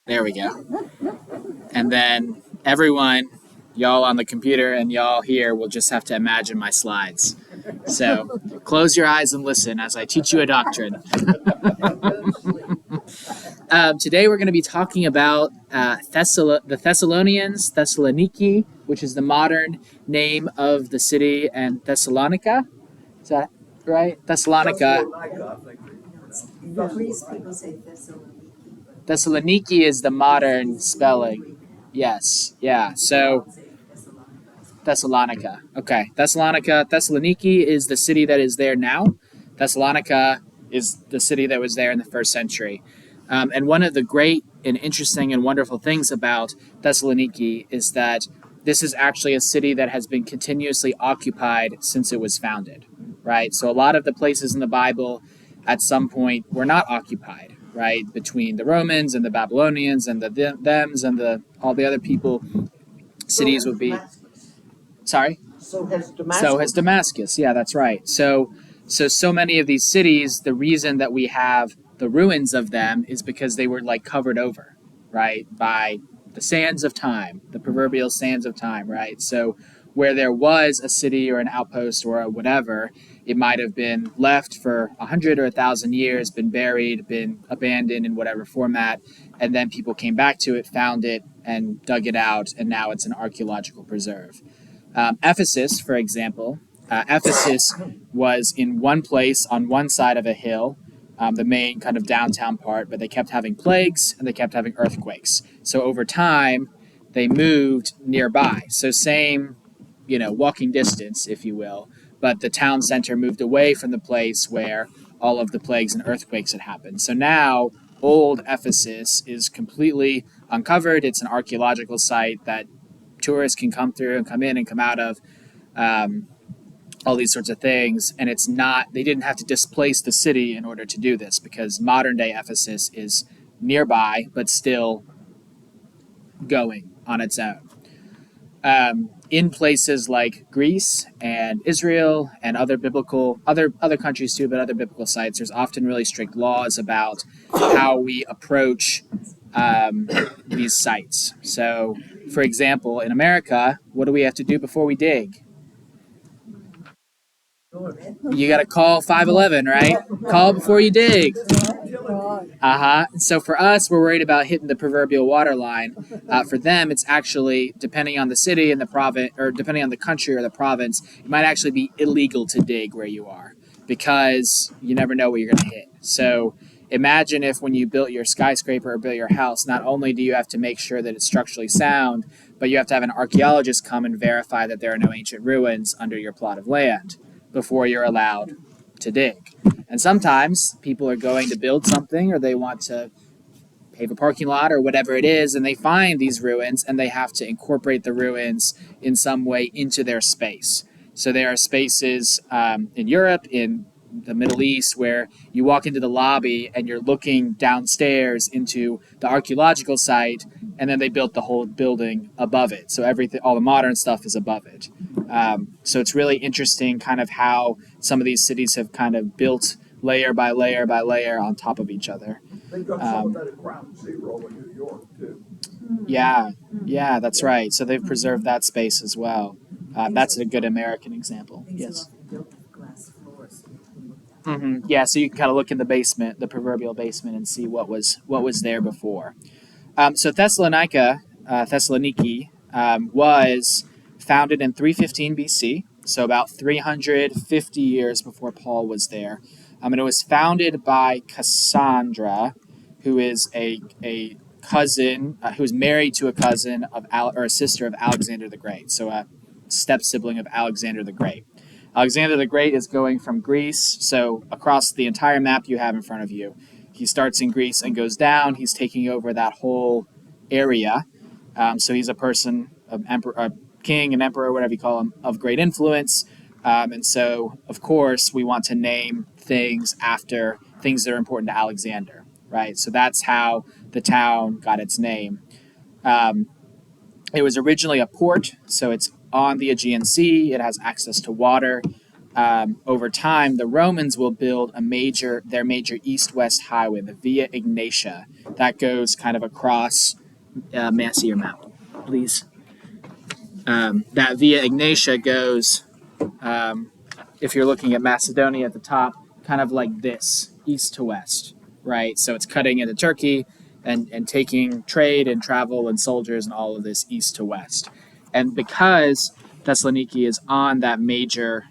There we go. And then everyone, y'all on the computer and y'all here, will just have to imagine my slides. So close your eyes and listen as I teach you a doctrine. Today we're going to be talking about the Thessalonians, Thessaloniki, which is the modern name of the city, and Thessalonica. Is that right? Thessalonica. Greece people say Thessaloniki. Thessaloniki is the modern spelling. Yes. Yeah. So Thessalonica. Okay. Thessaloniki is the city that is there now. Thessalonica is the city that was there in the first century. And one of the great and interesting and wonderful things about Thessaloniki is that this is actually a city that has been continuously occupied since it was founded, right? So a lot of the places in the Bible at some point were not occupied, right? Between the Romans and the Babylonians and the thems and all the other people, cities would be. Sorry? So has Damascus. So has Damascus. Yeah, that's right. So many of these cities, the reason that we have the ruins of them is because they were like covered over, right, by the sands of time, the proverbial sands of time, right? So where there was a city or an outpost or a whatever, it might have been left for 100 or 1,000 years, been buried, been abandoned in whatever format, and then people came back to it, found it, and dug it out, and now it's an archaeological preserve. Ephesus, for example, Ephesus was in one place on one side of a hill, the main kind of downtown part, but they kept having plagues and they kept having earthquakes. So over time, they moved nearby. So same, walking distance, if you will, but the town center moved away from the place where all of the plagues and earthquakes had happened. So now old Ephesus is completely uncovered. It's an archaeological site that tourists can come through and come in and come out of, all these sorts of things. And it's not, they didn't have to displace the city in order to do this because modern day Ephesus is nearby, but still going on its own. In places like Greece and Israel and other countries too, but other biblical sites, there's often really strict laws about how we approach these sites. So, for example, in America, what do we have to do before we dig? You got to call 511, right? Call before you dig. So for us, we're worried about hitting the proverbial water line. For them, it's actually, depending on the city and the province, or depending on the country or the province, it might actually be illegal to dig where you are because you never know what you're going to hit. So imagine if when you built your skyscraper or built your house, not only do you have to make sure that it's structurally sound, but you have to have an archaeologist come and verify that there are no ancient ruins under your plot of land before you're allowed to dig. And sometimes people are going to build something or they want to pave a parking lot or whatever it is, and they find these ruins and they have to incorporate the ruins in some way into their space. So there are spaces in Europe, in the Middle East, where you walk into the lobby and you're looking downstairs into the archaeological site, and then they built the whole building above it. So everything, all the modern stuff is above it. So it's really interesting kind of how some of these cities have kind of built layer by layer by layer on top of each other. They've got some of that at Ground Zero in New York, too. Yeah, that's right. So they've preserved that space as well. That's a good American example. Yes. Yeah, so you can kind of look in the basement, the proverbial basement, and see what was there before. So Thessalonica, Thessaloniki, was founded in 315 BC, so about 350 years before Paul was there. And it was founded by Cassandra, who is a cousin, who is married to a cousin of or a sister of Alexander the Great, so a step sibling of Alexander the Great. Alexander the Great is going from Greece, so across the entire map you have in front of you. He starts in Greece and goes down. He's taking over that whole area. So he's a person, a king, an emperor, whatever you call him, of great influence. And so, of course, we want to name things after things that are important to Alexander, right? So that's how the town got its name. It was originally a port, so it's on the Aegean Sea. It has access to water. over time, the Romans will build their major east-west highway, the Via Egnatia, that goes kind of across. May I see your map, please? That Via Egnatia goes, if you're looking at Macedonia at the top, kind of like this, east to west, right? So it's cutting into Turkey and taking trade and travel and soldiers and all of this east to west. And because Thessaloniki is on that major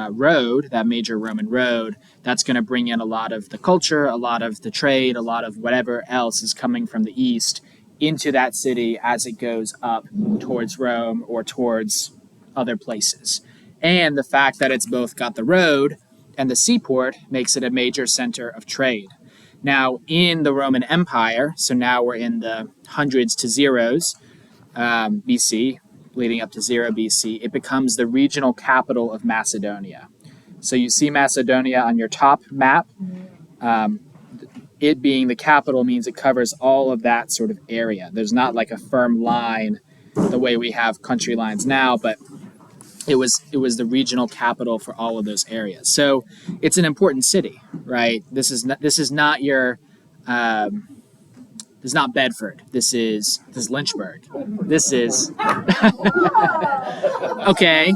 road, that major Roman road, that's going to bring in a lot of the culture, a lot of the trade, a lot of whatever else is coming from the east into that city as it goes up towards Rome or towards other places. And the fact that it's both got the road and the seaport makes it a major center of trade. Now, in the Roman Empire, so now we're in the hundreds to zeros BC, leading up to 0 BC, it becomes the regional capital of Macedonia. So you see Macedonia on your top map. It being the capital means it covers all of that sort of area. There's not like a firm line the way we have country lines now, but it was the regional capital for all of those areas. So it's an important city, right? This is not your this is not Bedford. This is Lynchburg. This is okay.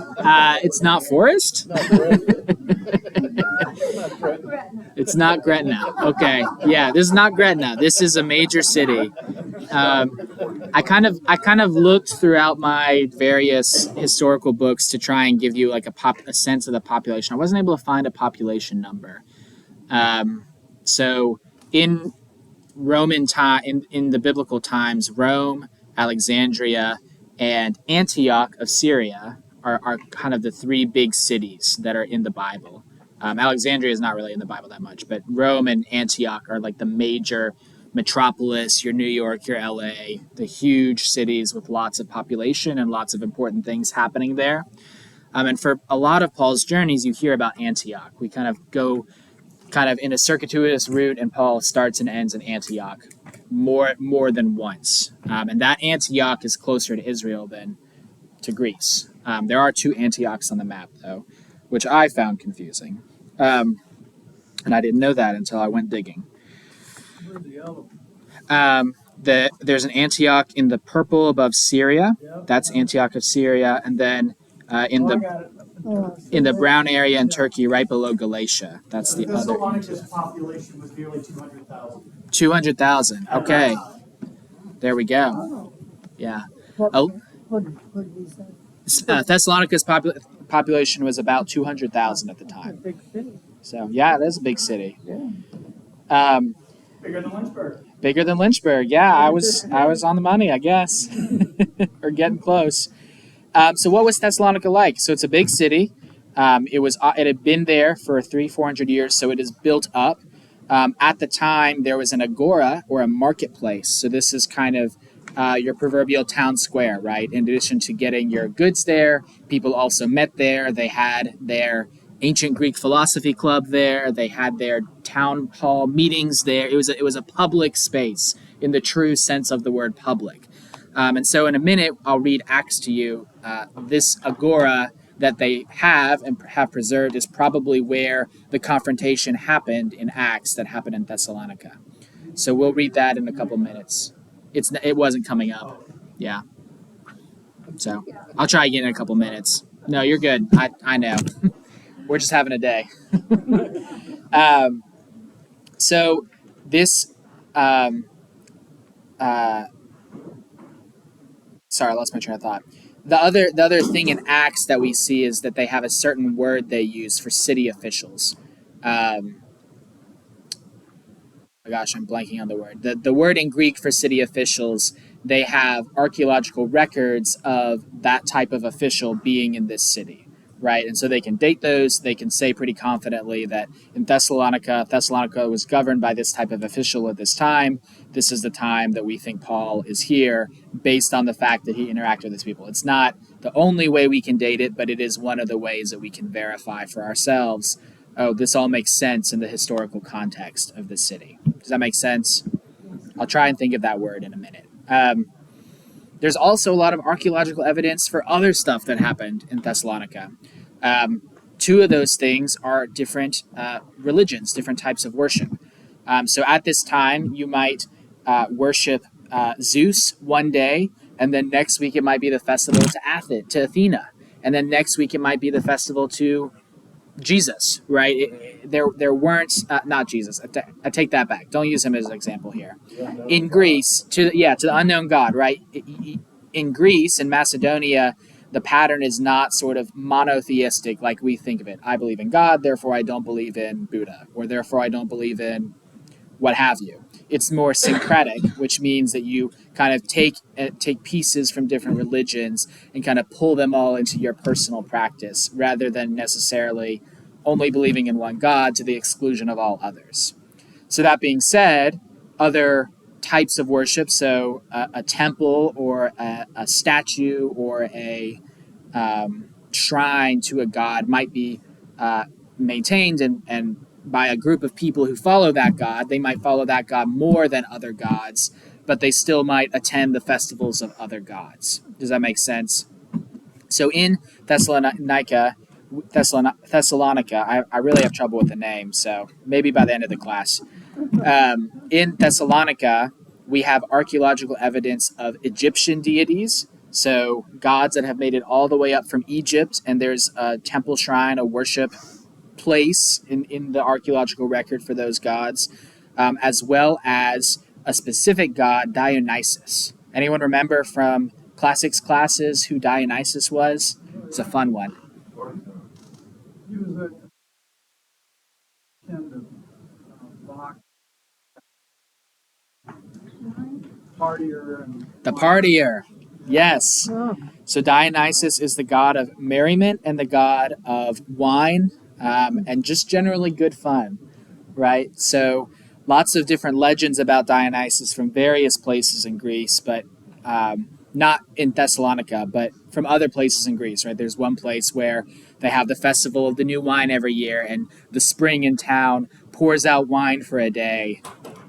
It's not Forest. It's not Gretna. Okay, yeah, this is not Gretna. This is a major city. I kind of looked throughout my various historical books to try and give you like a sense of the population. I wasn't able to find a population number. So in Roman time, in the biblical times, Rome, Alexandria, and Antioch of Syria are kind of the three big cities that are in the Bible. Alexandria is not really in the Bible that much, but Rome and Antioch are like the major metropolis, your New York, your LA, the huge cities with lots of population and lots of important things happening there. And for a lot of Paul's journeys, you hear about Antioch. We kind of go in a circuitous route, and Paul starts and ends in Antioch more than once. And that Antioch is closer to Israel than to Greece. There are two Antiochs on the map, though, which I found confusing. And I didn't know that until I went digging. Where's the other? There's an Antioch in the purple above Syria. That's Antioch of Syria. And then in the brown area in Turkey, right below Galatia. That's the other. Thessalonica's population was nearly 200,000. 200,000. Okay. There we go. Yeah. What did he say? Thessalonica's population was about 200,000 at the time. Big city. So, yeah, it is a big city. Yeah. Bigger than Lynchburg. Bigger than Lynchburg. Yeah, I was on the money, I guess. Or getting close. So what was Thessalonica like? So it's a big city. It had been there for 300-400 years, so it is built up. At the time, there was an agora or a marketplace. So this is kind of your proverbial town square, right? In addition to getting your goods there, people also met there. They had their ancient Greek philosophy club there. They had their town hall meetings there. It was a public space in the true sense of the word public. And so in a minute, I'll read Acts to you. This agora that they have and have preserved is probably where the confrontation happened in Acts that happened in Thessalonica. So we'll read that in a couple minutes. It wasn't coming up. Yeah. So I'll try again in a couple minutes. No, you're good. I know. We're just having a day. So this... sorry, I lost my train of thought. The other thing in Acts that we see is that they have a certain word they use for city officials. Oh my gosh, I'm blanking on the word. The word in Greek for city officials, they have archaeological records of that type of official being in this city, right? And so they can date those. They can say pretty confidently that in Thessalonica was governed by this type of official at this time. This is the time that we think Paul is here based on the fact that he interacted with these people. It's not the only way we can date it, but it is one of the ways that we can verify for ourselves, oh, this all makes sense in the historical context of the city. Does that make sense? I'll try and think of that word in a minute. There's also a lot of archaeological evidence for other stuff that happened in Thessalonica. two of those things are different religions, different types of worship. So at this time, you might worship Zeus one day, and then next week it might be the festival to Athena, and then next week it might be the festival to Jesus, right? There weren't not Jesus. I take that back. Don't use him as an example here. In Greece, to the unknown God, right? In Greece and Macedonia, the pattern is not sort of monotheistic like we think of it. I believe in God, therefore I don't believe in Buddha, or therefore I don't believe in what have you. It's more syncretic, which means that you kind of take pieces from different religions and kind of pull them all into your personal practice, rather than necessarily only believing in one God to the exclusion of all others. So that being said, other types of worship, so a temple or a statue or a shrine to a god might be maintained and by a group of people who follow that god. They might follow that god more than other gods, but they still might attend the festivals of other gods. Does that make sense? So in Thessalonica, I really have trouble with the name, so maybe by the end of the class. In Thessalonica, we have archaeological evidence of Egyptian deities, so gods that have made it all the way up from Egypt, and there's a temple shrine, a worship place in the archaeological record for those gods, as well as a specific god, Dionysus. Anyone remember from classics classes who Dionysus was? It's a fun one. He was a kind of Bach partier and The partier. Yes. So Dionysus is the god of merriment and the god of wine, and just generally good fun, right? So lots of different legends about Dionysus from various places in Greece, but not in Thessalonica, but from other places in Greece, right? There's one place where they have the festival of the new wine every year, and the spring in town pours out wine for a day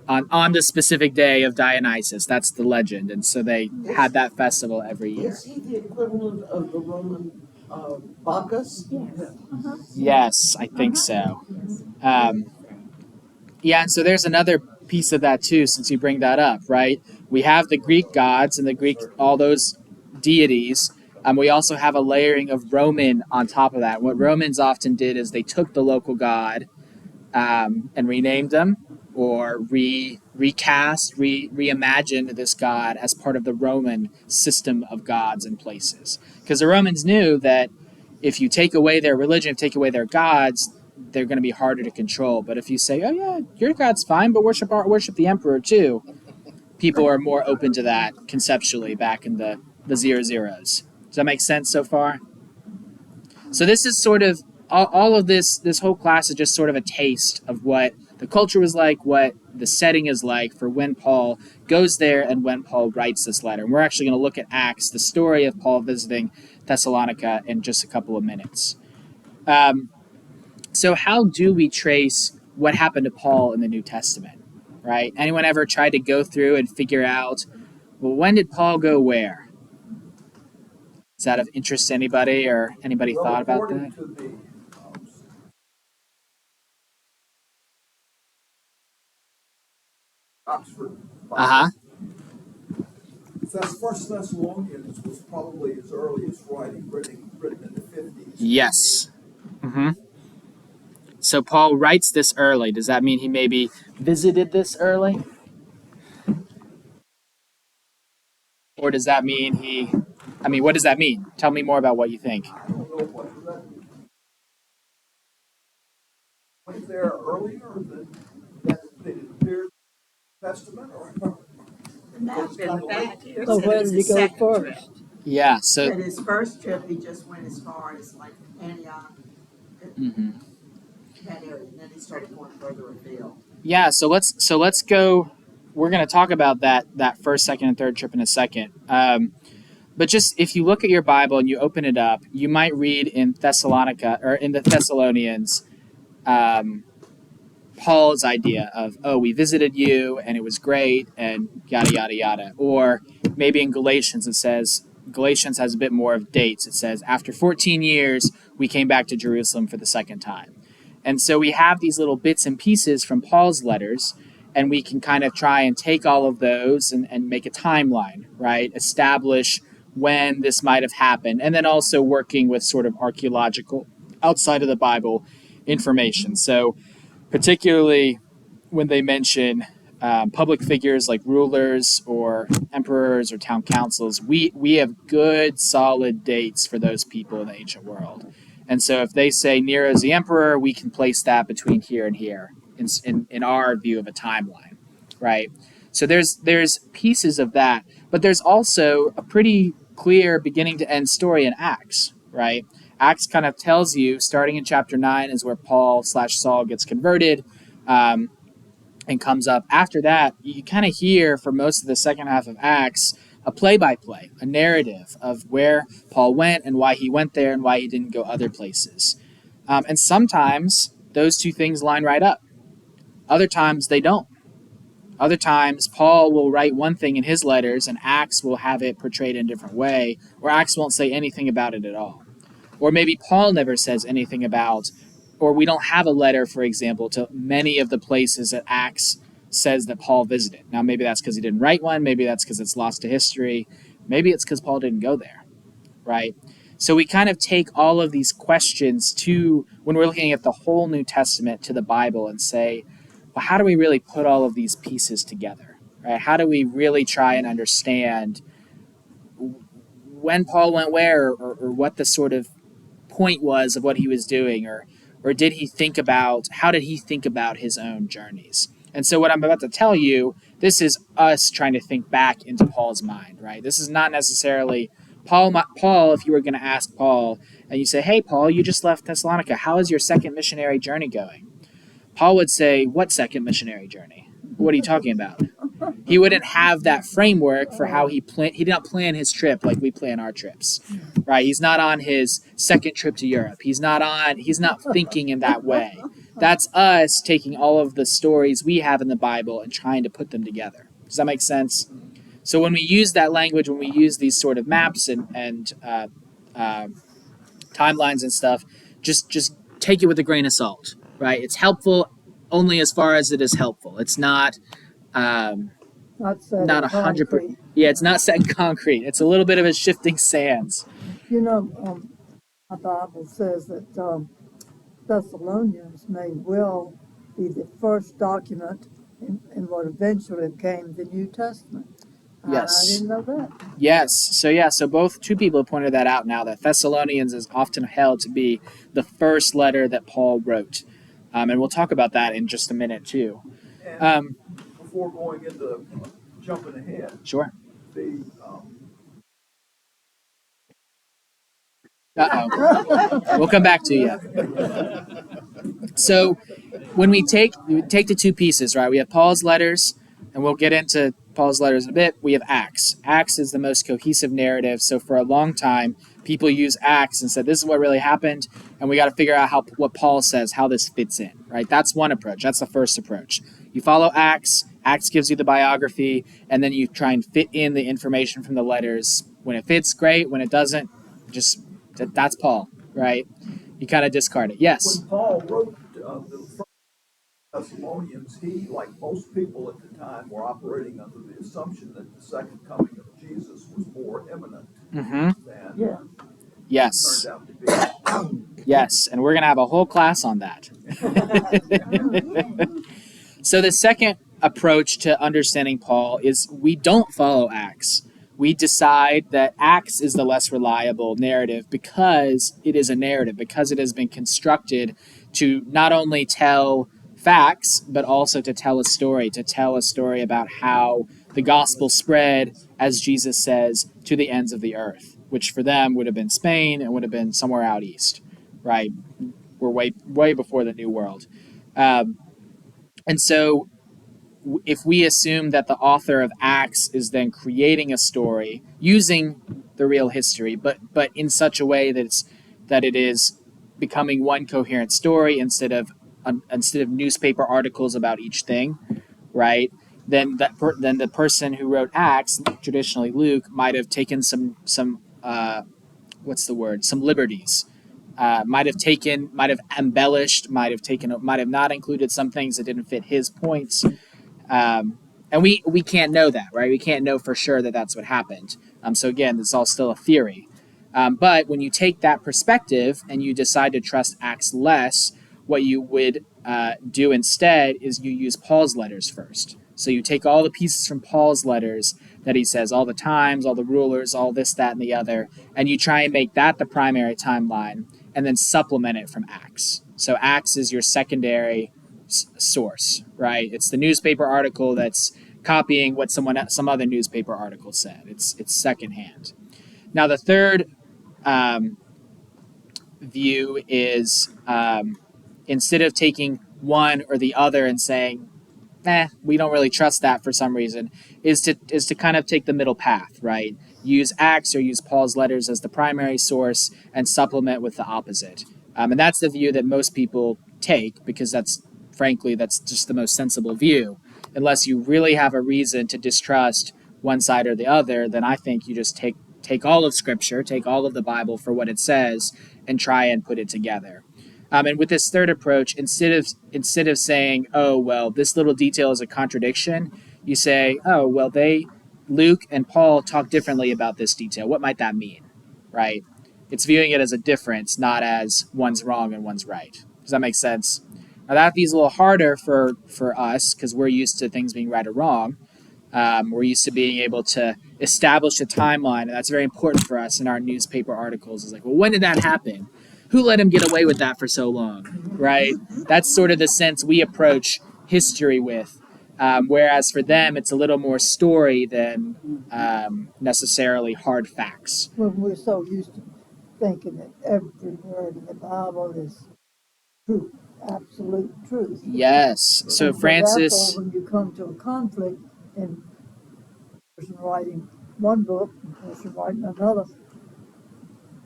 on the specific day of Dionysus. That's the legend, and so they had that festival every year. Is he the equivalent of the Roman Bacchus? Yes, I think so. Yeah, and so there's another piece of that too, since you bring that up, right? We have the Greek gods and the Greek, all those deities. We also have a layering of Roman on top of that. What Romans often did is they took the local god and renamed them, or reimagined this god as part of the Roman system of gods and places. Because the Romans knew that if you take away their religion, take away their gods, they're going to be harder to control. But if you say, "Oh yeah, your God's fine, but worship the emperor too," people are more open to that conceptually back in the 00s. Does that make sense so far? So this is sort of all of this whole class is just sort of a taste of what the culture was like, what the setting is like for when Paul goes there and when Paul writes this letter. And we're actually going to look at Acts, the story of Paul visiting Thessalonica, in just a couple of minutes. So how do we trace what happened to Paul in the New Testament, right? Anyone ever tried to go through and figure out, well, when did Paul go where? Is that of interest to anybody, or anybody thought about that? according to the Oxford Bible, Uh-huh. First Thessalonians was probably his earliest writing, written in the 50s. Yes. Mm-hmm. So Paul writes this early. Does that mean he maybe visited this early? Or does that mean what does that mean? Tell me more about what you think. I don't know what that went there earlier than that it appeared in the Testament, or So where did he go first? Yeah, so At his first trip, he just went as far as like Antioch, mhm. that area, and then he started going further afield. Yeah, so let's go. We're going to talk about that first, second, and third trip in a second. But just if you look at your Bible and you open it up, you might read in Thessalonica or in the Thessalonians, Paul's idea of, oh, we visited you and it was great and yada yada yada. Or maybe in Galatians it says, Galatians has a bit more of dates. It says, after 14 years, we came back to Jerusalem for the second time. And so we have these little bits and pieces from Paul's letters, and we can kind of try and take all of those and make a timeline, right? Establish when this might have happened, and then also working with sort of archaeological, outside of the Bible information. So, particularly when they mention public figures like rulers or emperors or town councils, we have good, solid dates for those people in the ancient world. And so if they say Nero's the emperor, we can place that between here and here in our view of a timeline, right? So there's pieces of that, but there's also a pretty clear beginning to end story in Acts, right? Acts kind of tells you, starting in chapter 9 is where Paul/Saul gets converted, and comes up. After that, you kind of hear for most of the second half of Acts a play-by-play, a narrative of where Paul went and why he went there and why he didn't go other places. And sometimes those two things line right up. Other times they don't. Other times Paul will write one thing in his letters and Acts will have it portrayed in a different way, or Acts won't say anything about it at all. Or maybe Paul never says anything about, or we don't have a letter, for example, to many of the places that Acts says that Paul visited. Now, maybe that's because he didn't write one. Maybe that's because it's lost to history. Maybe it's because Paul didn't go there, right? So we kind of take all of these questions to, when we're looking at the whole New Testament, to the Bible and say, well, how do we really put all of these pieces together, right? How do we really try and understand when Paul went where, or what the sort of point was of what he was doing, or did he think about, how did he think about his own journeys? And so what I'm about to tell you, this is us trying to think back into Paul's mind, right? This is not necessarily Paul, if you were going to ask Paul and you say, hey, Paul, you just left Thessalonica. How is your second missionary journey going? Paul would say, what second missionary journey? What are you talking about? He wouldn't have that framework for how he planned. He did not plan his trip like we plan our trips, right? He's not on his second trip to Europe. He's not thinking in that way. That's us taking all of the stories we have in the Bible and trying to put them together. Does that make sense? So when we use that language, when we use these sort of maps and timelines and stuff, just take it with a grain of salt, right? It's helpful only as far as it is helpful. It's not Not set not in 100%. concrete. Yeah, it's not set in concrete. It's a little bit of a shifting sands. You know, my Bible says that Thessalonians may well be the first document in what eventually became the New Testament. Yes. I didn't know that. Yes. So both two people have pointed that out now, that Thessalonians is often held to be the first letter that Paul wrote. And we'll talk about that in just a minute too. And before going into jumping ahead, Sure. the We'll come back to you. So when we take the two pieces, right? We have Paul's letters, and we'll get into Paul's letters in a bit. We have Acts. Acts is the most cohesive narrative. So for a long time, people use Acts and said, this is what really happened, and we got to figure out what Paul says, how this fits in, right? That's one approach. That's the first approach. You follow Acts. Acts gives you the biography, and then you try and fit in the information from the letters. When it fits, great. When it doesn't, that's Paul, right? You kind of discard it. Yes. when Paul wrote the first Thessalonians, he, like most people at the time, were operating under the assumption that the second coming of Jesus was more imminent than Yeah. Yes. turned out to be. Yes, and we're going to have a whole class on that. So the second approach to understanding Paul is we don't follow Acts. We decide that Acts is the less reliable narrative because it is a narrative, because it has been constructed to not only tell facts, but also to tell a story about how the gospel spread, as Jesus says, to the ends of the earth, which for them would have been Spain and would have been somewhere out east, right? We're way before the New World. And so if we assume that the author of Acts is then creating a story using the real history, but in such a way that it is becoming one coherent story instead of newspaper articles about each thing, right? Then then the person who wrote Acts, traditionally Luke, might have taken some what's the word? Some liberties might have embellished, might have not included some things that didn't fit his points. And we can't know that, right? We can't know for sure that that's what happened. So again, this is all still a theory. But when you take that perspective and you decide to trust Acts less, what you would do instead is you use Paul's letters first. So you take all the pieces from Paul's letters that he says, all the times, all the rulers, all this, that, and the other, and you try and make that the primary timeline and then supplement it from Acts. So Acts is your secondary source, right? It's the newspaper article that's copying what some other newspaper article said. It's secondhand. Now the third view is instead of taking one or the other and saying, we don't really trust that for some reason, is to kind of take the middle path, right? Use Acts or use Paul's letters as the primary source and supplement with the opposite. And that's the view that most people take because that's just the most sensible view. Unless you really have a reason to distrust one side or the other, then I think you just take all of Scripture, take all of the Bible for what it says, and try and put it together. And with this third approach, instead of saying, "Oh well, this little detail is a contradiction," you say, "Oh well, Luke and Paul talk differently about this detail. What might that mean?" Right? It's viewing it as a difference, not as one's wrong and one's right. Does that make sense? Now that is a little harder for us because we're used to things being right or wrong. We're used to being able to establish a timeline, and that's very important for us in our newspaper articles. It's like, well, when did that happen? Who let him get away with that for so long, right? That's sort of the sense we approach history with. Whereas for them, it's a little more story than necessarily hard facts. When we're so used to thinking that every word in the Bible is truth, absolute truth. Yes. So And Francis, therefore, when you come to a conflict in a person writing one book and a person writing another,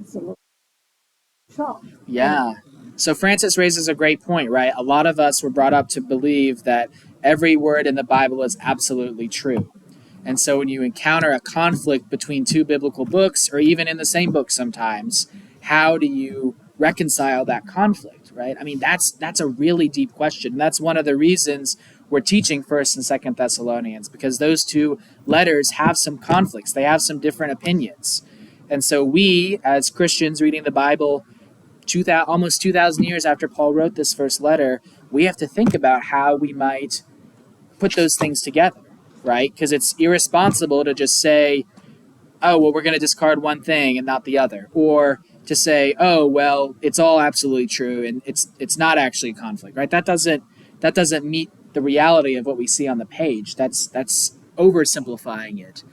it's a little shock. yeah. So Francis raises a great point, right? A lot of us were brought up to believe that every word in the Bible is absolutely true. And so when you encounter a conflict between two biblical books, or even in the same book sometimes, how do you reconcile that conflict, right? I mean, that's a really deep question. And that's one of the reasons we're teaching 1st and 2nd Thessalonians, because those two letters have some conflicts. They have some different opinions. And so we, as Christians reading the Bible almost 2,000 years after Paul wrote this first letter, we have to think about how we might put those things together, right? Because it's irresponsible to just say, oh, well, we're going to discard one thing and not the other. Or to say, oh, well, it's all absolutely true and it's not actually a conflict, right? That doesn't meet the reality of what we see on the page. That's oversimplifying it.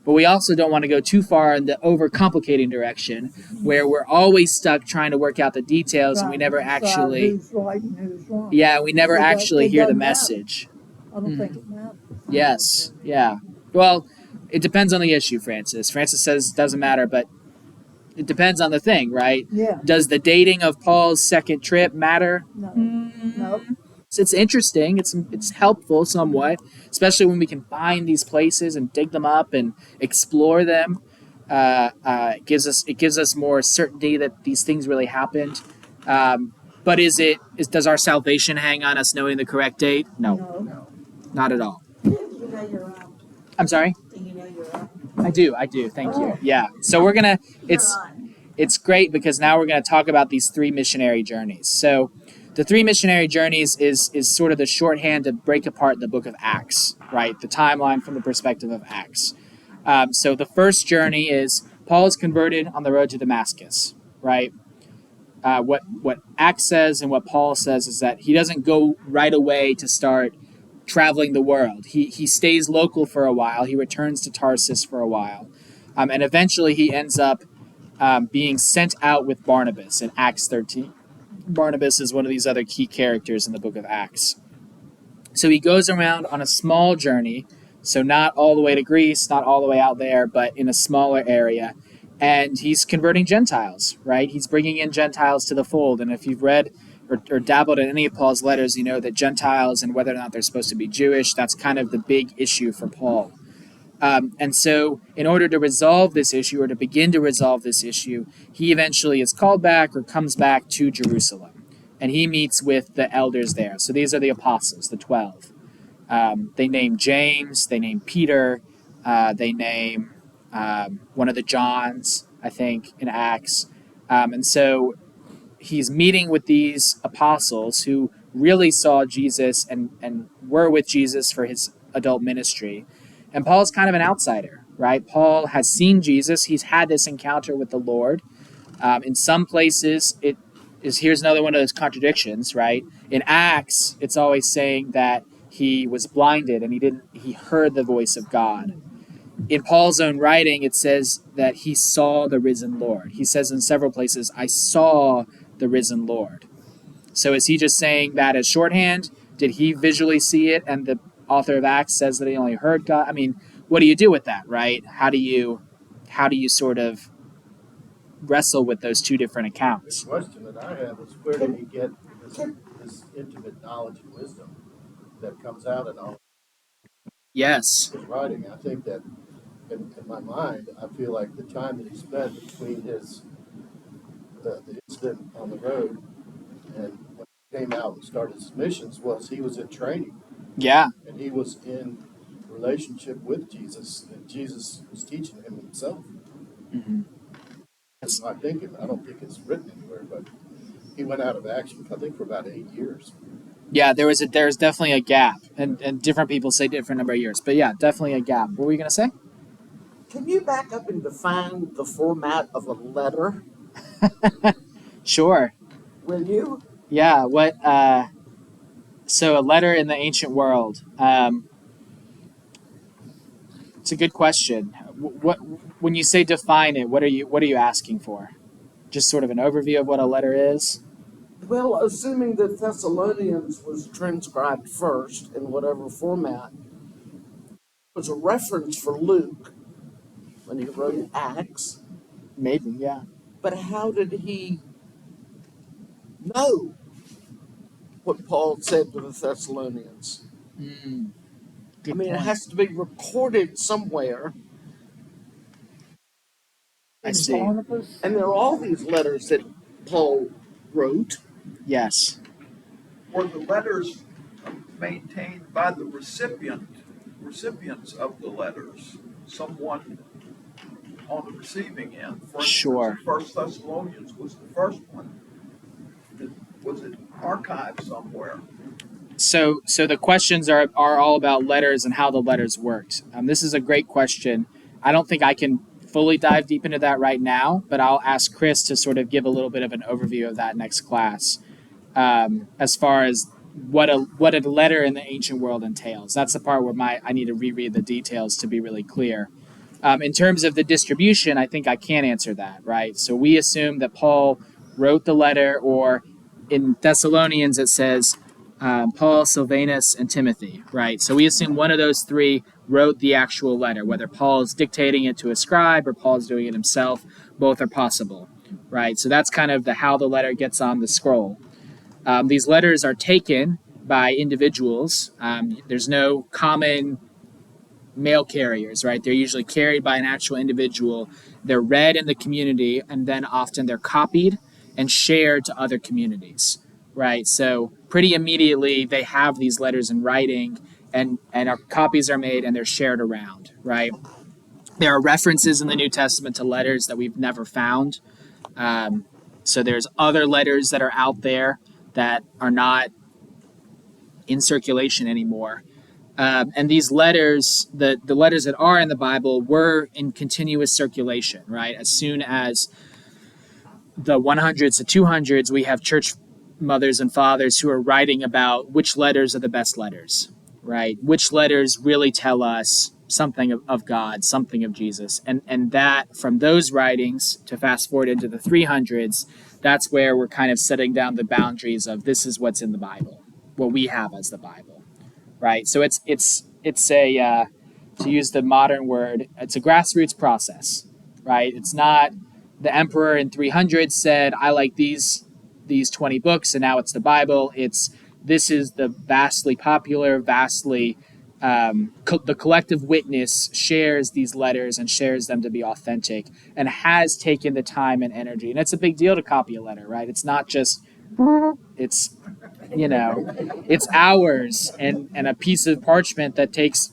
But we also don't want to go too far in the overcomplicating direction where we're always stuck trying to work out the details and we never actually... Who's right and who's wrong. Yeah, we never actually hear the doesn't matter. message. I don't think it matters. Yes, yeah. Well, it depends on the issue, Francis. Francis says it doesn't matter, but it depends on the thing, right? Yeah. Does the dating of Paul's second trip matter? No. It's interesting. It's helpful somewhat, especially when we can find these places and dig them up and explore them. It gives us more certainty that these things really happened. But does our salvation hang on us knowing the correct date? No, not at all. Do you know you're out? I'm sorry. Do you know you're out? I do. Thank you. Yeah. So we're gonna. It's great because now we're gonna talk about these 3 missionary journeys. So the 3 missionary journeys is sort of the shorthand to break apart the book of Acts, right? The timeline from the perspective of Acts. So the first journey is Paul is converted on the road to Damascus, right? What Acts says and what Paul says is that he doesn't go right away to start traveling the world. He stays local for a while. He returns to Tarsus for a while. And eventually he ends up being sent out with Barnabas in Acts 13. Barnabas is one of these other key characters in the book of Acts. So he goes around on a small journey, so not all the way to Greece, not all the way out there, but in a smaller area. And he's converting Gentiles, right? He's bringing in Gentiles to the fold. And if you've read or dabbled in any of Paul's letters, you know that Gentiles and whether or not they're supposed to be Jewish, that's kind of the big issue for Paul. And so, in order to resolve this issue or to begin to resolve this issue, he eventually is called back or comes back to Jerusalem. And he meets with the elders there. So these are the apostles, the 12. They name James, they name Peter, they name one of the Johns, I think, in Acts. And so he's meeting with these apostles who really saw Jesus and were with Jesus for his adult ministry. And Paul's kind of an outsider, right? Paul has seen Jesus. He's had this encounter with the Lord. In some places, it is here's another one of those contradictions, right? In Acts, it's always saying that he was blinded and he heard the voice of God. In Paul's own writing, it says that he saw the risen Lord. He says in several places, I saw the risen Lord. So is he just saying that as shorthand? Did he visually see it? And the author of Acts says that he only heard God. I mean, what do you do with that, right? How do you sort of wrestle with those two different The accounts? question that I have is where did he get this intimate knowledge and wisdom that comes out in all Yes. his writing? I think that in my mind, I feel like the time that he spent between the incident on the road and when he came out and started his missions was he was in training Yeah. and he was in relationship with Jesus and Jesus was teaching him himself. Mm-hmm. That's my thinking. I don't think it's written anywhere, but he went out of action, I think, for about 8 years. Yeah, there's definitely a gap, and different people say different number of years, but yeah, definitely a gap. What were you gonna say? Can you back up and define the format of a letter? Sure. Will you? Yeah. What? So a letter in the ancient world. It's a good question. What when you say define it, what are you asking for? Just sort of an overview of what a letter is. Well, assuming that Thessalonians was transcribed first in whatever format, it was a reference for Luke when he wrote Acts. Maybe. Yeah. But how did he know what Paul said to the Thessalonians? Mm, I good mean, it point. has to be recorded somewhere. I see. Barnabas, And there are all these letters that Paul wrote. Yes. Were the letters maintained by the recipients of the letters, someone on the receiving end? For instance, Sure. First Thessalonians was the first one. Was it archived somewhere? So the questions are all about letters and how the letters worked. This is a great question. I don't think I can fully dive deep into that right now, but I'll ask Chris to sort of give a little bit of an overview of that next class, as far as what a letter in the ancient world entails. That's the part where I need to reread the details to be really clear. In terms of the distribution, I think I can answer that, right? So we assume that Paul wrote the letter, or in Thessalonians it says Paul, Silvanus, and Timothy, right? So we assume one of those three wrote the actual letter, whether Paul is dictating it to a scribe or Paul's doing it himself. Both are possible, right? So that's kind of how the letter gets on the scroll. These letters are taken by individuals. There's no common mail carriers, right? They're usually carried by an actual individual. They're read in the community, and then often they're copied and shared to other communities, right? So pretty immediately they have these letters in writing, and our copies are made and they're shared around, right? There are references in the New Testament to letters that we've never found. So there's other letters that are out there that are not in circulation anymore. And these letters, the letters that are in the Bible, were in continuous circulation, right? As soon as the 100s to 200s, we have church mothers and fathers who are writing about which letters are the best letters, right? Which letters really tell us something of God, something of Jesus. And that, from those writings to fast forward into the 300s, that's where we're kind of setting down the boundaries of this is what's in the Bible, what we have as the Bible, right? So it's a to use the modern word, it's a grassroots process, right? It's not the emperor in 300 said, I like these 20 books, and now it's the Bible. It's this is the vastly popular, vastly the collective witness shares these letters and shares them to be authentic and has taken the time and energy. And it's a big deal to copy a letter, right? It's not just, it's, it's hours and a piece of parchment that takes,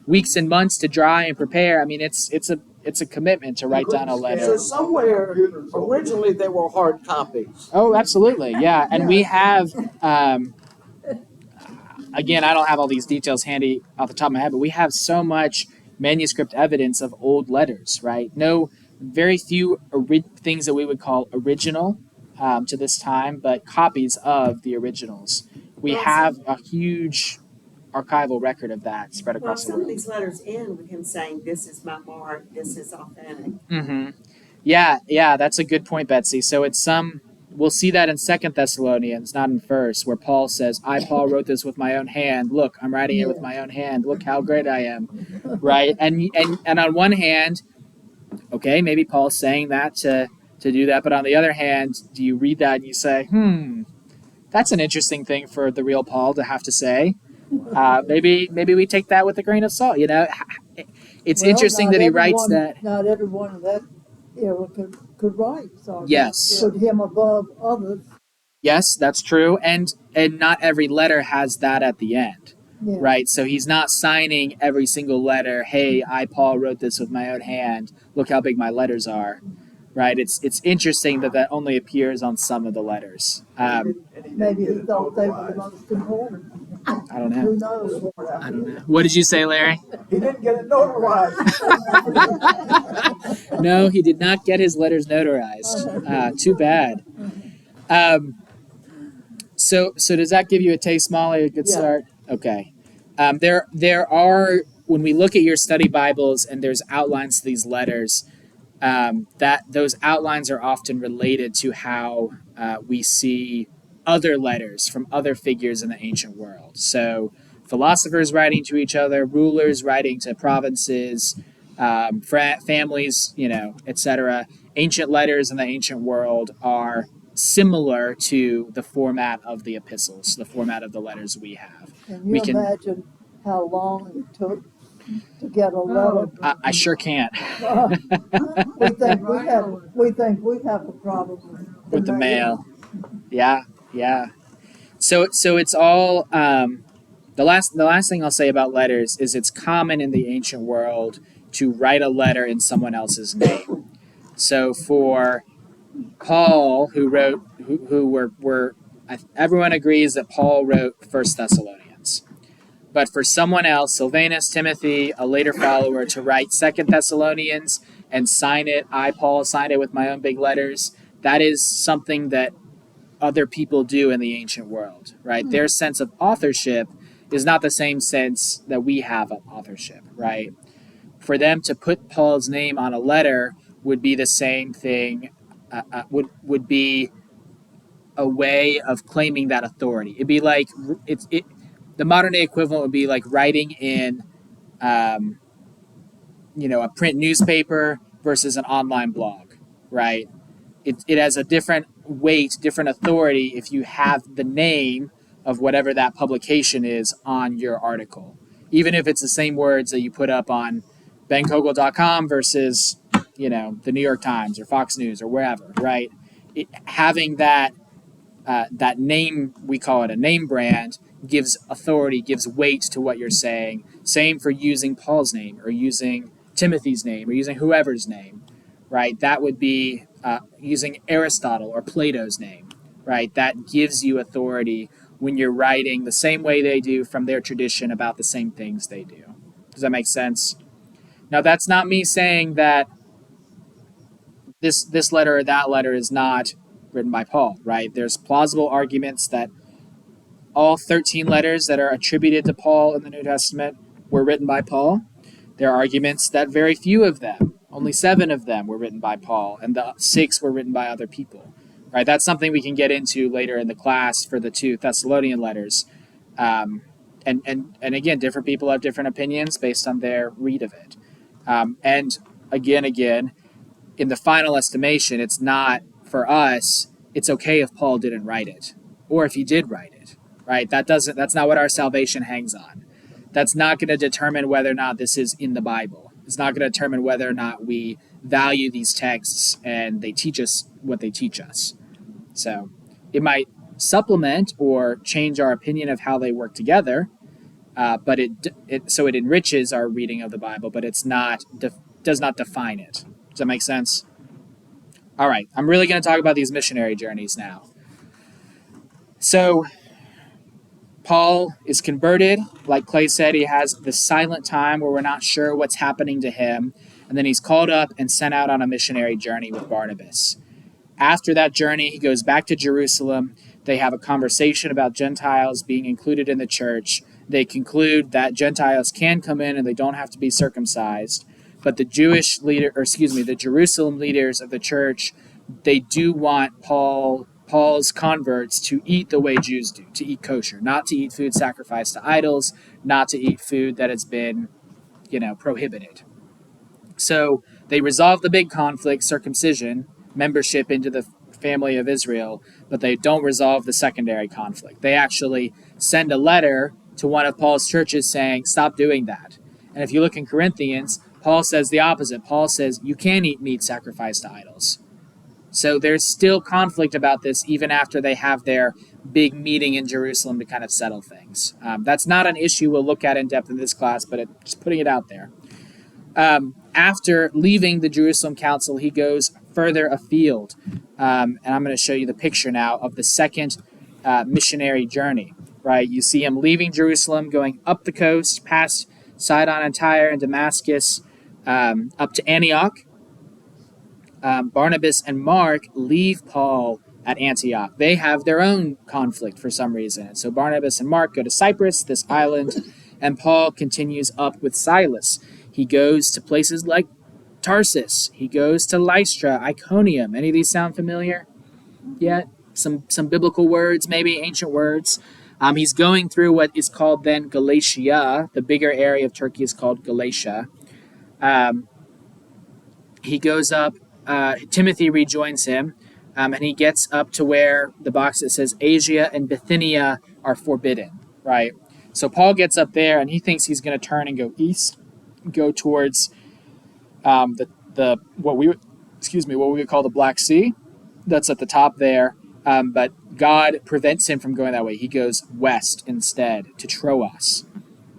weeks and months to dry and prepare. I mean, it's a commitment to write down a So letter. somewhere, originally they were hard copies. Oh, absolutely. Yeah. And we have, again, I don't have all these details handy off the top of my head, but we have so much manuscript evidence of old letters, right? No, very few things that we would call original to this time, but copies of the originals. We have a huge archival record of that spread Well, across the some of world. these letters end with him saying, "This is my mark. This is authentic." Mm-hmm. Yeah, that's a good point, Betsy. So it's we'll see that in Second Thessalonians, not in First, where Paul says, "I, Paul, wrote this with my own hand. Look, I'm writing it with my own hand. Look how great I am." Right? And on one hand, okay, maybe Paul's saying that to do that, but on the other hand, do you read that and you say, that's an interesting thing for the real Paul to have to say. Maybe we take that with a grain of salt. It's Well, interesting not that he writes everyone- that. Not everyone of that era could write, so Yes. put him above others. Yes, that's true, and not every letter has that at the end, Yeah. right? So he's not signing every single letter. Hey, I Paul wrote this with my own hand. Look how big my letters are, right? It's interesting that only appears on some of the letters. And he didn't Maybe he get it thought they were the notarized. most important. I don't Who know. knows? I don't know. What did you say, Larry? He didn't get it notarized. No, he did not get his letters notarized. Too bad. So does that give you a taste, Molly? A good Yeah. start. Okay. There are, when we look at your study Bibles and there's outlines to these letters, that those outlines are often related to how we see other letters from other figures in the ancient world. So philosophers writing to each other, rulers writing to provinces, families, etc. Ancient letters in the ancient world are similar to the format of the epistles, the format of the letters we have. Can We you can- imagine how long it took to get a letter? I sure can't. We think we have a problem With the mail. Yeah. So it's all the last thing I'll say about letters is it's common in the ancient world to write a letter in someone else's name. So for Paul, everyone agrees that Paul wrote First Thessalonians. But for someone else, Silvanus, Timothy, a later follower, to write Second Thessalonians and sign it, I, Paul, signed it with my own big letters, that is something that other people do in the ancient world, right? Their sense of authorship is not the same sense that we have of authorship, right? For them to put Paul's name on a letter would be the same thing, would be a way of claiming that authority. It'd be like the modern day equivalent would be like writing in, a print newspaper versus an online blog, right? It has a different weight, different authority if you have the name of whatever that publication is on your article. Even if it's the same words that you put up on benkogel.com versus, the New York Times or Fox News or wherever, right? Having that name, we call it a name brand, gives authority, gives weight to what you're saying. Same for using Paul's name or using Timothy's name or using whoever's name, right? That would be using Aristotle or Plato's name, right? That gives you authority when you're writing the same way they do from their tradition about the same things they do. Does that make sense? Now, that's not me saying that this letter or that letter is not written by Paul, right? There's plausible arguments that all 13 letters that are attributed to Paul in the New Testament were written by Paul. There are arguments that very few of them, only 7 of them, were written by Paul, and the 6 were written by other people. Right? That's something we can get into later in the class for the 2 Thessalonian letters. And again, different people have different opinions based on their read of it. And again, in the final estimation, it's not for us. It's okay if Paul didn't write it, or if he did write it. Right? That's not what our salvation hangs on. That's not going to determine whether or not this is in the Bible. It's not going to determine whether or not we value these texts and they teach us what they teach us. So it might supplement or change our opinion of how they work together, but it enriches our reading of the Bible, but it's not does not define it. Does that make sense? All right, I'm really going to talk about these missionary journeys now. So Paul is converted. Like Clay said, he has the silent time where we're not sure what's happening to him. And then he's called up and sent out on a missionary journey with Barnabas. After that journey, he goes back to Jerusalem. They have a conversation about Gentiles being included in the church. They conclude that Gentiles can come in and they don't have to be circumcised. But the Jerusalem leaders of the church, they do want Paul's converts to eat the way Jews do, to eat kosher, not to eat food sacrificed to idols, not to eat food that has been, prohibited. So they resolve the big conflict, circumcision, membership into the family of Israel, but they don't resolve the secondary conflict. They actually send a letter to one of Paul's churches saying, stop doing that. And if you look in Corinthians, Paul says the opposite. Paul says you can eat meat sacrificed to idols. So there's still conflict about this even after they have their big meeting in Jerusalem to kind of settle things. That's not an issue we'll look at in depth in this class, but just putting it out there. After leaving the Jerusalem Council, he goes further afield. And I'm going to show you the picture now of the second missionary journey. Right, you see him leaving Jerusalem, going up the coast, past Sidon and Tyre and Damascus, up to Antioch. Barnabas and Mark leave Paul at Antioch. They have their own conflict for some reason. So Barnabas and Mark go to Cyprus, this island, and Paul continues up with Silas. He goes to places like Tarsus. He goes to Lystra, Iconium. Any of these sound familiar yet? Some biblical words, maybe ancient words. He's going through what is called then Galatia. The bigger area of Turkey is called Galatia. He goes up. Timothy rejoins him, and he gets up to where the box that says Asia and Bithynia are forbidden. Right. So Paul gets up there, and he thinks he's going to turn and go east, go towards what we would call the Black Sea. That's at the top there. But God prevents him from going that way. He goes west instead to Troas.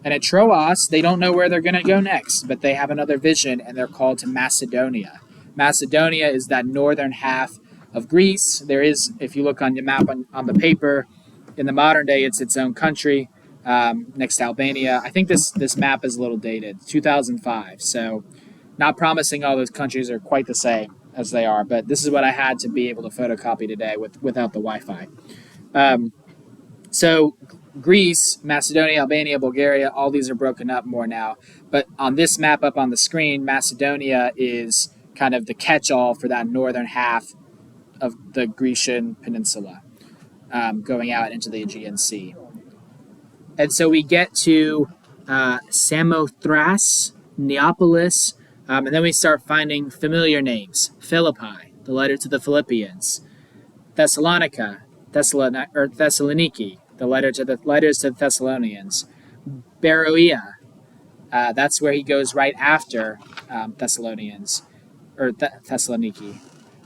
And at Troas, they don't know where they're going to go next, but they have another vision, and they're called to Macedonia. Macedonia is that northern half of Greece. There is, if you look on your map on the paper, in the modern day, it's its own country next to Albania. I think this map is a little dated, 2005. So not promising all those countries are quite the same as they are, but this is what I had to be able to photocopy today without the Wi-Fi. So Greece, Macedonia, Albania, Bulgaria, all these are broken up more now. But on this map up on the screen, Macedonia is kind of the catch-all for that northern half of the Grecian peninsula, going out into the Aegean Sea. And so we get to Samothrace, Neapolis, and then we start finding familiar names. Philippi, the letter to the Philippians. Thessalonica, Thessaloniki, the letters to the Thessalonians. Beroea, that's where he goes right after Thessalonians, or Thessaloniki.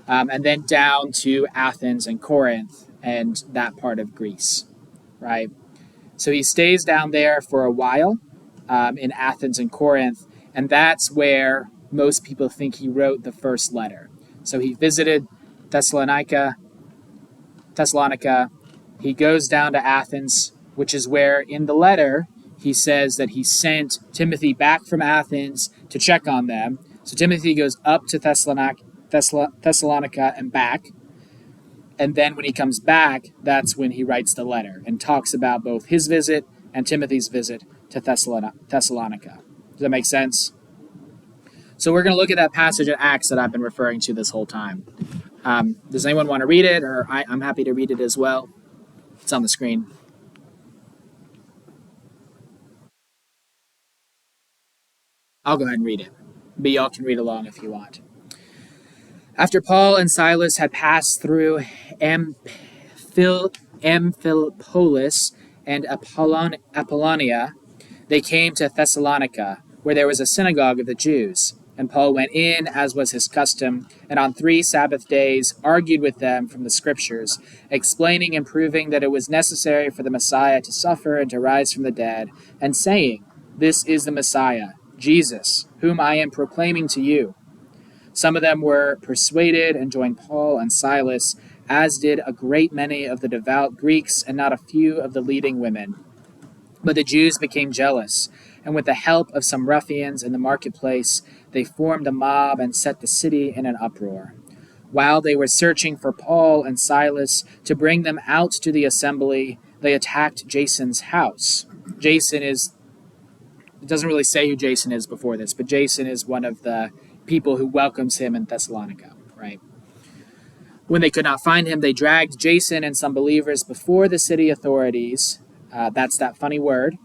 And then down to Athens and Corinth and that part of Greece, right? So he stays down there for a while in Athens and Corinth, and that's where most people think he wrote the first letter. So he visited Thessalonica. He goes down to Athens, which is where in the letter he says that he sent Timothy back from Athens to check on them. So Timothy goes up to Thessalonica and back. And then when he comes back, that's when he writes the letter and talks about both his visit and Timothy's visit to Thessalonica. Does that make sense? So we're going to look at that passage in Acts that I've been referring to this whole time. Does anyone want to read it? Or I'm happy to read it as well. It's on the screen. I'll go ahead and read it. But y'all can read along if you want. After Paul and Silas had passed through Amphipolis and Apollonia, They came to Thessalonica, where there was a synagogue of the Jews. And Paul went in, as was his custom, and on 3 Sabbath days argued with them from the Scriptures, explaining and proving that it was necessary for the Messiah to suffer and to rise from the dead, and saying, "This is the Messiah, Jesus, whom I am proclaiming to you." Some of them were persuaded and joined Paul and Silas, as did a great many of the devout Greeks and not a few of the leading women. But the Jews became jealous, and with the help of some ruffians in the marketplace, they formed a mob and set the city in an uproar. While they were searching for Paul and Silas to bring them out to the assembly, they attacked Jason's house. Jason is, it doesn't really say who Jason is before this, but Jason is one of the people who welcomes him in Thessalonica, right? When they could not find him, they dragged Jason and some believers before the city authorities. That's that funny word.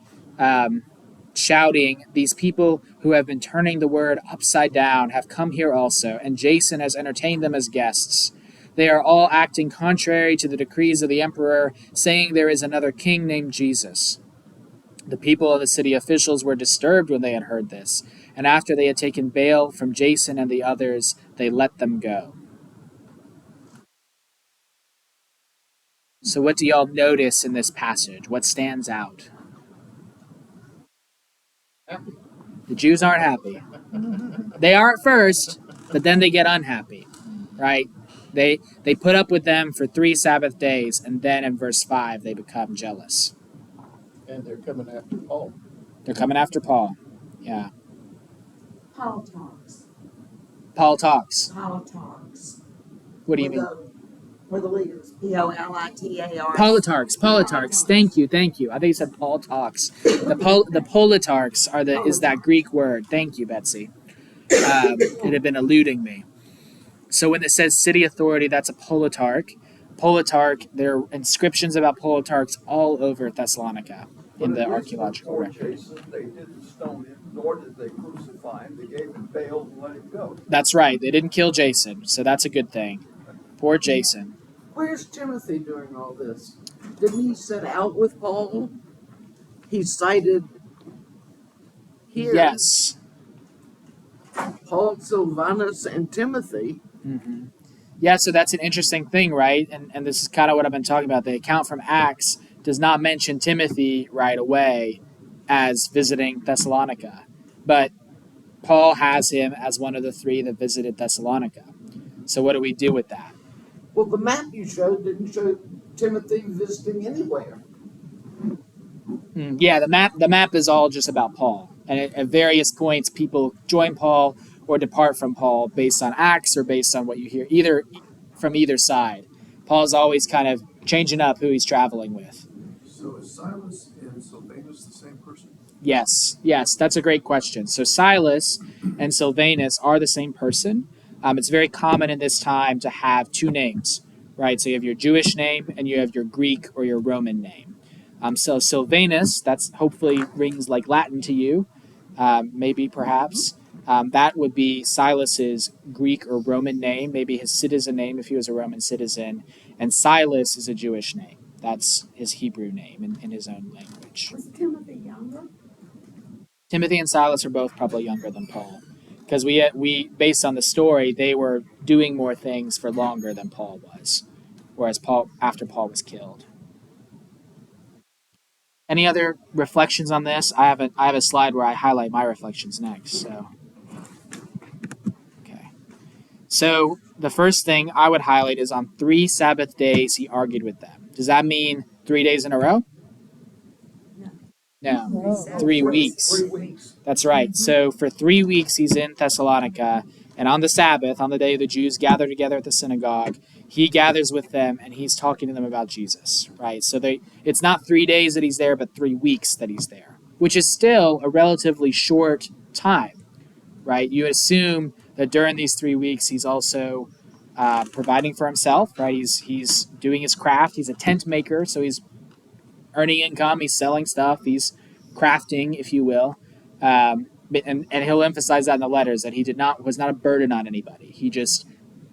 Shouting, "These people who have been turning the word upside down have come here also, and Jason has entertained them as guests. They are all acting contrary to the decrees of the emperor, saying there is another king named Jesus." The people of the city officials were disturbed when they had heard this, and after they had taken bail from Jason and the others, they let them go. So what do y'all notice in this passage? What stands out? Happy. The Jews aren't happy. They are at first, but then they get unhappy, right? They put up with them for 3 Sabbath days, and then in verse 5 they become jealous. And they're coming after Paul. They're coming after Paul. Yeah. Paul talks. Paul talks. Paul talks. What do you mean? For the leaders. Politar. Politarchs. Thank you. I think you said Paul talks. The politarchs is that Greek word. Thank you, Betsy. It had been eluding me. So when it says city authority, that's a politarch. Politarch, there are inscriptions about politarchs all over Thessalonica in the archaeological record. Jason, they didn't stone him, nor did they crucify him. They gave him bail and let him go. That's right. They didn't kill Jason, so that's a good thing. Poor Jason. Where's Timothy during all this? Didn't he set out with Paul? He's cited here. Yes. Paul, Silvanus, and Timothy. Mm-hmm. Yeah, so that's an interesting thing, right? And this is kind of what I've been talking about. The account from Acts does not mention Timothy right away as visiting Thessalonica. But Paul has him as one of the 3 that visited Thessalonica. So what do we do with that? Well, the map you showed didn't show Timothy visiting anywhere. Yeah, the map is all just about Paul. And at various points, people join Paul or depart from Paul based on Acts or based on what you hear, from either side. Paul's always kind of changing up who he's traveling with. So is Silas and Silvanus the same person? Yes, that's a great question. So Silas and Silvanus are the same person. It's very common in this time to have 2 names, right? So you have your Jewish name and you have your Greek or your Roman name. So Silvanus, that's hopefully rings like Latin to you, maybe perhaps. That would be Silas's Greek or Roman name, maybe his citizen name if he was a Roman citizen. And Silas is a Jewish name. That's his Hebrew name in his own language. Was Timothy younger? Timothy and Silas are both probably younger than Paul. Because we based on the story, they were doing more things for longer than Paul was. Whereas after Paul was killed. Any other reflections on this? I have a slide where I highlight my reflections next. So, okay. So the first thing I would highlight is on 3 Sabbath days he argued with them. Does that mean 3 days in a row? No. No. 3 weeks. 3 weeks. That's right. So for 3 weeks he's in Thessalonica, and on the Sabbath, on the day the Jews gather together at the synagogue, he gathers with them and he's talking to them about Jesus, right? So it's not 3 days that he's there, but 3 weeks that he's there, which is still a relatively short time, right? You assume that during these 3 weeks he's also providing for himself, right? He's doing his craft. He's a tent maker, so he's earning income. He's selling stuff. He's crafting, if you will. And he'll emphasize that in the letters, that he was not a burden on anybody. He just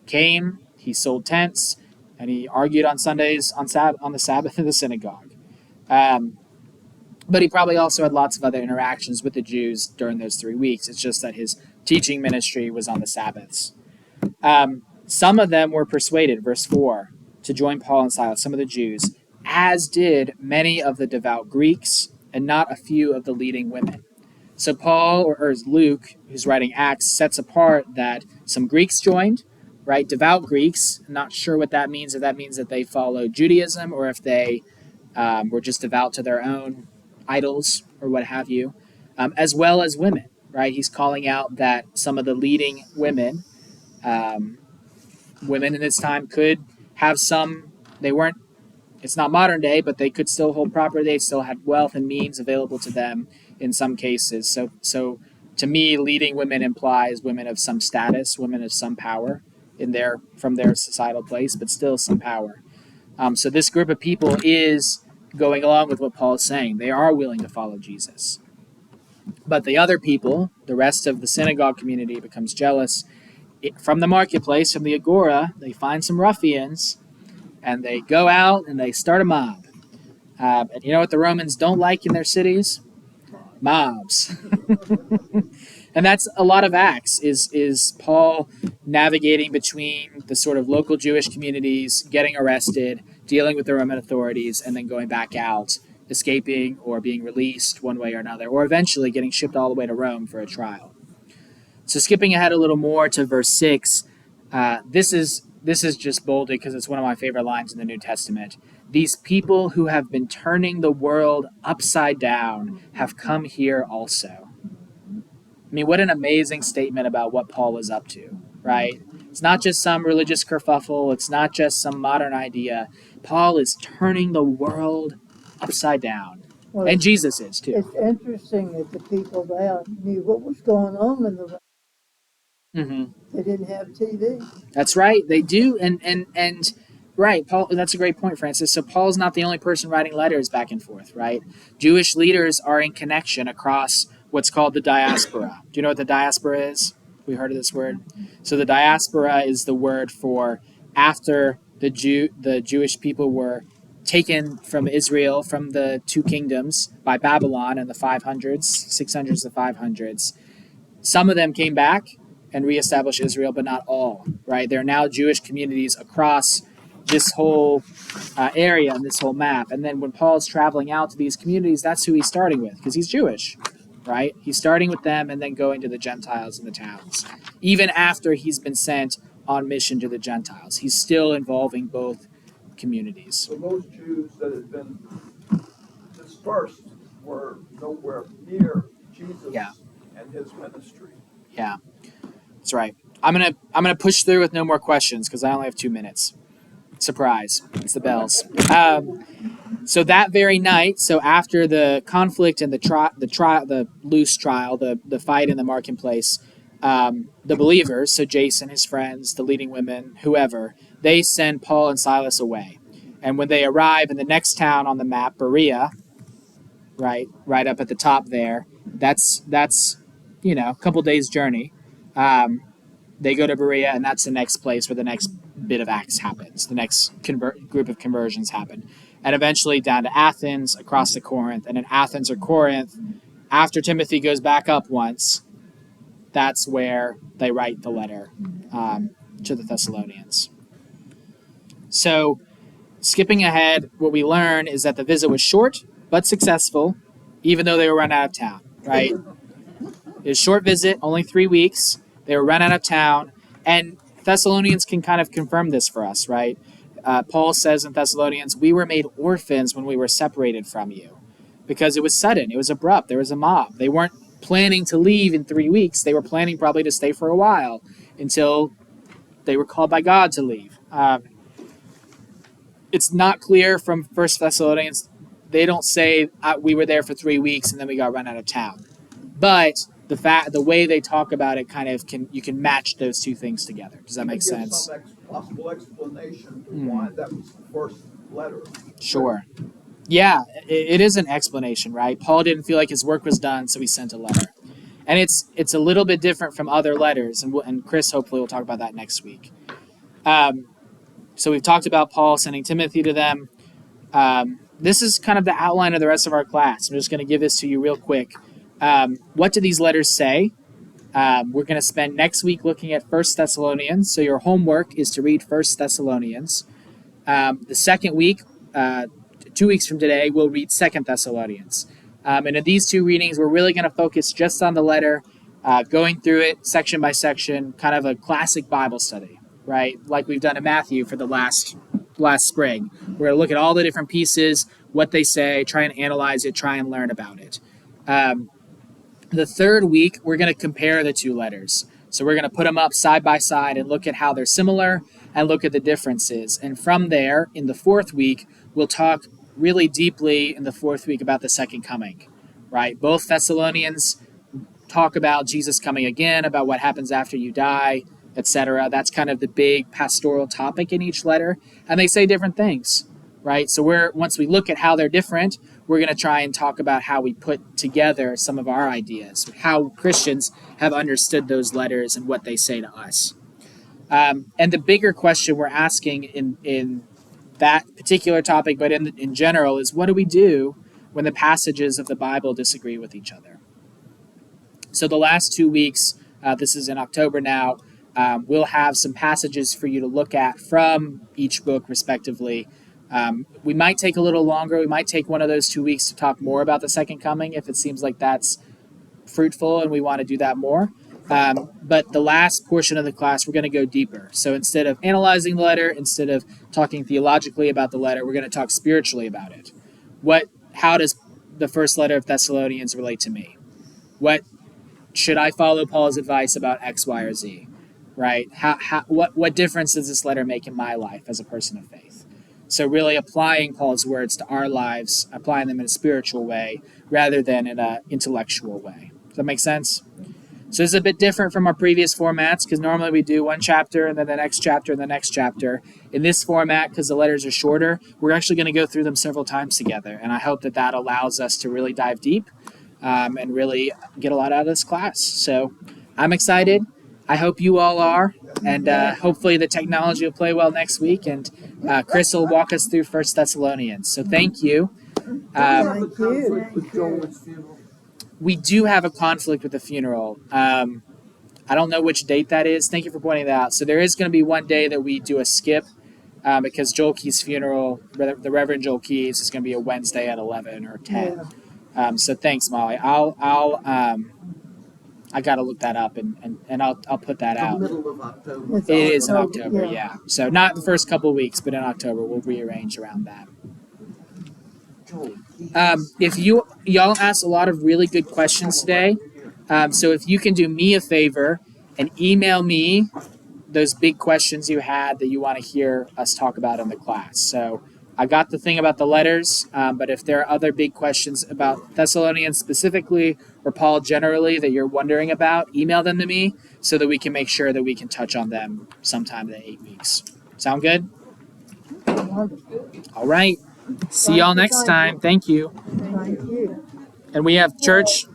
came, he sold tents, and he argued on Sundays on the Sabbath in the synagogue. But he probably also had lots of other interactions with the Jews during those 3 weeks. It's just that his teaching ministry was on the Sabbaths. Some of them were persuaded, verse 4, to join Paul and Silas, some of the Jews, as did many of the devout Greeks and not a few of the leading women. So Paul, or Luke, who's writing Acts, sets apart that some Greeks joined, right? Devout Greeks. I'm not sure what that means, if that means that they follow Judaism or if they were just devout to their own idols or what have you, as well as women, right? He's calling out that some of the leading women, women in this time could have some, they weren't, it's not modern day, but they could still hold property. They still had wealth and means available to them in some cases. So to me, leading women implies women of some status, women of some power in their from their societal place, but still some power. So this group of people is going along with what Paul is saying. They are willing to follow Jesus. But the other people, the rest of the synagogue community, becomes jealous. From the marketplace, from the agora, they find some ruffians, and they go out and they start a mob. And you know what the Romans don't like in their cities? Mobs. And that's a lot of Acts, is Paul navigating between the sort of local Jewish communities, getting arrested, dealing with the Roman authorities, and then going back out, escaping or being released one way or another, or eventually getting shipped all the way to Rome for a trial. So skipping ahead a little more to verse 6, this is just bolded because it's one of my favorite lines in the New Testament. These people who have been turning the world upside down have come here also. I mean, what an amazing statement about what Paul was up to, right? It's not just some religious kerfuffle. It's not just some modern idea. Paul is turning the world upside down. Well, And Jesus is, too. it's interesting that the people there knew what was going on in the world. Mm-hmm. They didn't have TV. That's right. They do. And right, Paul, that's a great point, Francis. So Paul's not the only person writing letters back and forth, right? Jewish leaders are in connection across what's called the diaspora. Do you know what the diaspora is? We heard of this word? So the diaspora is the word for after the Jewish people were taken from Israel, from the two kingdoms by Babylon in the 500s, 600s to 500s. Some of them came back and reestablished Israel, but not all, right? There are now Jewish communities across this whole area and this whole map. And then when Paul's traveling out to these communities, that's who he's starting with, because he's Jewish, right? He's starting with them and then going to the Gentiles in the towns. Even after he's been sent on mission to the Gentiles, he's still involving both communities. So those Jews that had been dispersed were nowhere near Jesus and his ministry. Yeah, that's right. I'm gonna push through with no more questions because I only have 2 minutes. Surprise! It's the bells. So that very night, so after the conflict and the loose trial, the fight in the marketplace, the believers, so Jason, his friends, the leading women, whoever, they send Paul and Silas away. And when they arrive in the next town on the map, Berea, right up at the top there, that's a couple days journey. They go to Berea, and that's the next place where the next bit of Acts happens. The next group of conversions happen. And eventually down to Athens, across to Corinth. And in Athens or Corinth, after Timothy goes back up once, that's where they write the letter to the Thessalonians. So skipping ahead, what we learn is that the visit was short but successful, even though they were run out of town, right? It was a short visit, only 3 weeks. They were run out of town. And Thessalonians can kind of confirm this for us, right? Paul says in Thessalonians, we were made orphans when we were separated from you. Because it was sudden, it was abrupt, there was a mob. They weren't planning to leave in 3 weeks. They were planning probably to stay for a while until they were called by God to leave. It's not clear from 1 Thessalonians. They don't say we were there for 3 weeks and then we got run out of town. But the way they talk about it you can match those two things together. Does that make sense? Some possible explanation to why that was the first letter. Sure. Yeah, it is an explanation, right? Paul didn't feel like his work was done, so he sent a letter. And it's a little bit different from other letters, and Chris hopefully will talk about that next week. So we've talked about Paul sending Timothy to them. this is kind of the outline of the rest of our class. I'm just going to give this to you real quick. What do these letters say? We're going to spend next week looking at 1 Thessalonians. So your homework is to read 1 Thessalonians. The second week, 2 weeks from today, we'll read 2 Thessalonians. And in these two readings, we're really going to focus just on the letter, going through it section by section, kind of a classic Bible study, right? Like we've done in Matthew for the last spring. We're going to look at all the different pieces, what they say, try and analyze it, try and learn about it. The third week, we're going to compare the two letters. So we're going to put them up side by side and look at how they're similar and look at the differences. And from there, in the fourth week, we'll talk really deeply in the fourth week about the second coming, right? Both Thessalonians talk about Jesus coming again, about what happens after you die, etc. That's kind of the big pastoral topic in each letter. And they say different things, right? So once we look at how they're different, we're going to try and talk about how we put together some of our ideas, how Christians have understood those letters and what they say to us. And the bigger question we're asking in that particular topic, but in general, is what do we do when the passages of the Bible disagree with each other? So the last 2 weeks, this is in October now, we'll have some passages for you to look at from each book respectively. We might take a little longer. We might take one of those 2 weeks to talk more about the second coming if it seems like that's fruitful and we want to do that more. But the last portion of the class, we're going to go deeper. So instead of analyzing the letter, instead of talking theologically about the letter, we're going to talk spiritually about it. How does the first letter of Thessalonians relate to me? Should I follow Paul's advice about X, Y, or Z? Right? What difference does this letter make in my life as a person of faith? So really applying Paul's words to our lives, applying them in a spiritual way rather than in an intellectual way. Does that make sense? So this is a bit different from our previous formats because normally we do one chapter and then the next chapter and the next chapter. In this format, because the letters are shorter, we're actually going to go through them several times together. And I hope that allows us to really dive deep and really get a lot out of this class. So I'm excited. I hope you all are. And hopefully the technology will play well next week. And Chris will walk us through 1 Thessalonians. So thank you. Thank you. We do have a conflict with the funeral. I don't know which date that is. Thank you for pointing that out. So there is going to be one day that we do a skip because Joel Key's funeral, the Reverend Joel Key's, is going to be a Wednesday at 11 or 10. So thanks, Molly. I got to look that up and I'll put that out. Middle of October. It is in October, yeah. So not the first couple of weeks, but in October we'll rearrange around that. If y'all asked a lot of really good questions today, so if you can do me a favor and email me those big questions you had that you want to hear us talk about in the class. So I got the thing about the letters, but if there are other big questions about Thessalonians specifically or Paul generally that you're wondering about, email them to me so that we can make sure that we can touch on them sometime in the 8 weeks. Sound good? All right. See y'all next time. Thank you. Thank you. And we have church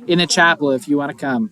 in the chapel if you want to come.